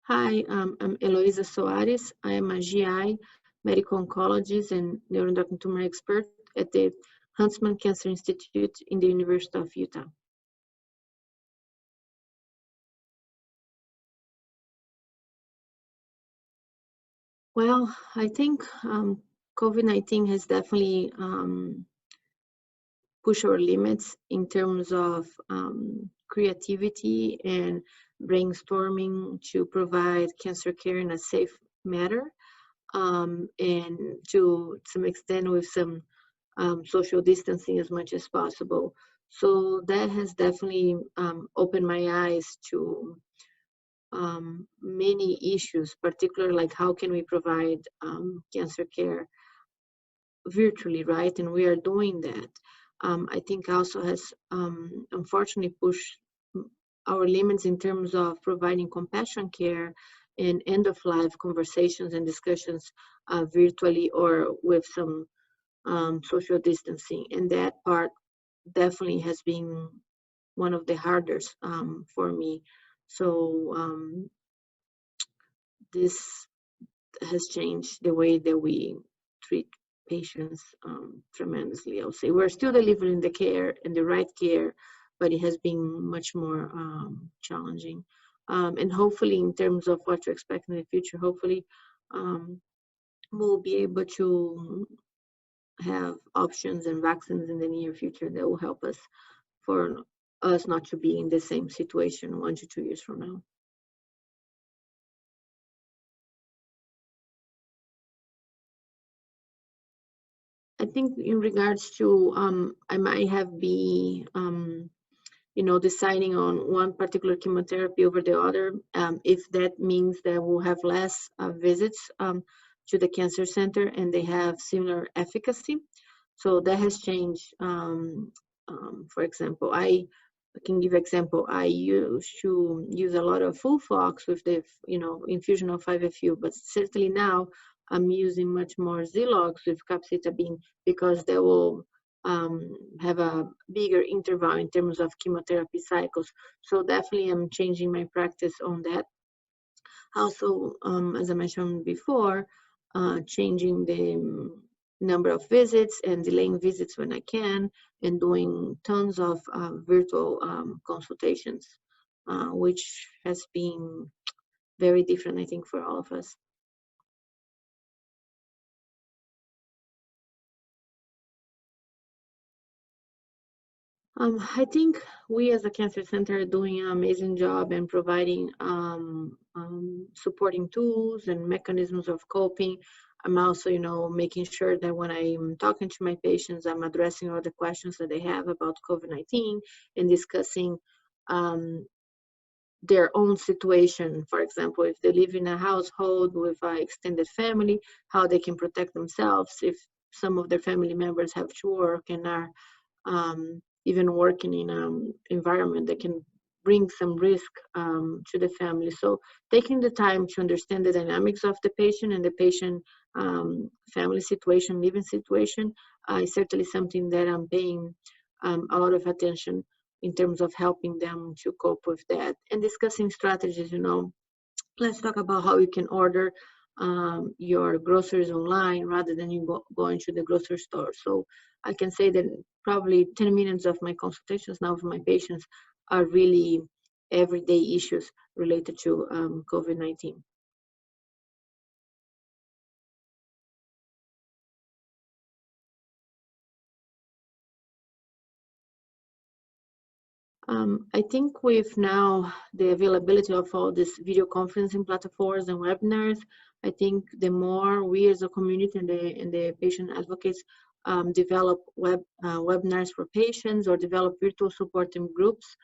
Hi, I'm Heloisa Soares. I am a GI, medical oncologist and neuroendocrine tumor expert at the Huntsman Cancer Institute in the University of Utah. Well, I think COVID-19 has definitely pushed our limits in terms of creativity and brainstorming to provide cancer care in a safe manner. And to some extent with some social distancing as much as possible. So that has definitely opened my eyes to many issues, particularly like how can we provide cancer care virtually, right? And we are doing that. I think also has unfortunately pushed our limits in terms of providing compassion care and end of life conversations and discussions virtually or with some social distancing. And that part definitely has been one of the hardest for me. So this has changed the way that we treat patients tremendously. I'll say we're still delivering the care and the right care, but it has been much more challenging. And hopefully, in terms of what to expect in the future, hopefully we'll be able to have options and vaccines in the near future that will help us for us not to be in the same situation 1 to 2 years from now. I think in regards to I might have been deciding on one particular chemotherapy over the other, if that means that we'll have less visits to the cancer center and they have similar efficacy. So that has changed. For example, I can give example. I used to use a lot of full fox with the infusion of 5-FU, but certainly now I'm using much more Zolox with capecitabine because they will have a bigger interval in terms of chemotherapy cycles. So definitely I'm changing my practice on that. Also, as I mentioned before, changing the number of visits and delaying visits when I can, and doing tons of virtual consultations, which has been very different, I think, for all of us. I think we as a cancer center are doing an amazing job in providing supporting tools and mechanisms of coping. I'm also, making sure that when I'm talking to my patients, I'm addressing all the questions that they have about COVID-19 and discussing um, their own situation. For example, if they live in a household with an extended family, how they can protect themselves if some of their family members have to work and are even working in an environment that can bring some risk to the family. So taking the time to understand the dynamics of the patient and the patient family situation, living situation, is certainly something that I'm paying a lot of attention in terms of helping them to cope with that and discussing strategies. Let's talk about how you can order your groceries online rather than you going to the grocery store. So I can say that probably 10 minutes of my consultations now for my patients are really everyday issues related to COVID-19. I think with now the availability of all these video conferencing platforms and webinars, I think the more we as a community and the patient advocates develop webinars for patients or develop virtual supporting groups,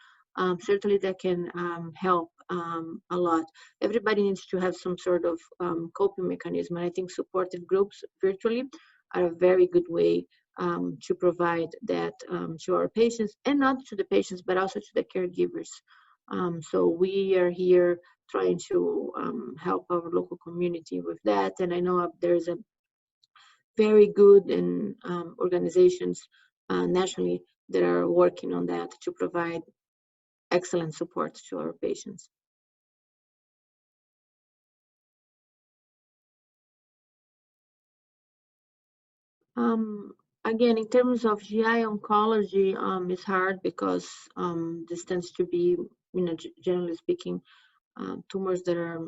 certainly that can help a lot. Everybody needs to have some sort of coping mechanism, and I think supportive groups virtually are a very good way to provide that to our patients, and not to the patients, but also to the caregivers. So we are here trying to help our local community with that. And I know there's a very good and organizations nationally that are working on that to provide excellent support to our patients. Again, in terms of GI oncology, it's hard because this tends to be, generally speaking, tumors that are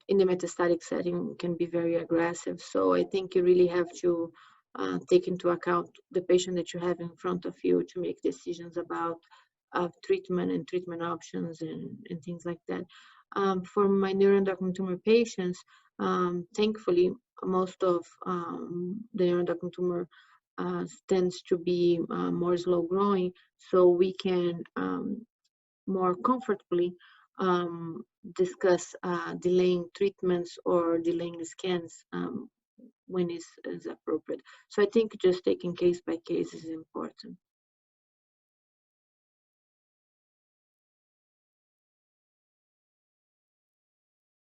in the metastatic setting can be very aggressive. So I think you really have to take into account the patient that you have in front of you to make decisions about treatment and treatment options and things like that. For my neuroendocrine tumor patients, thankfully, most of the neuroendocrine tumor tends to be more slow growing, so we can more comfortably discuss delaying treatments or delaying scans when is appropriate. So I think just taking case by case is important.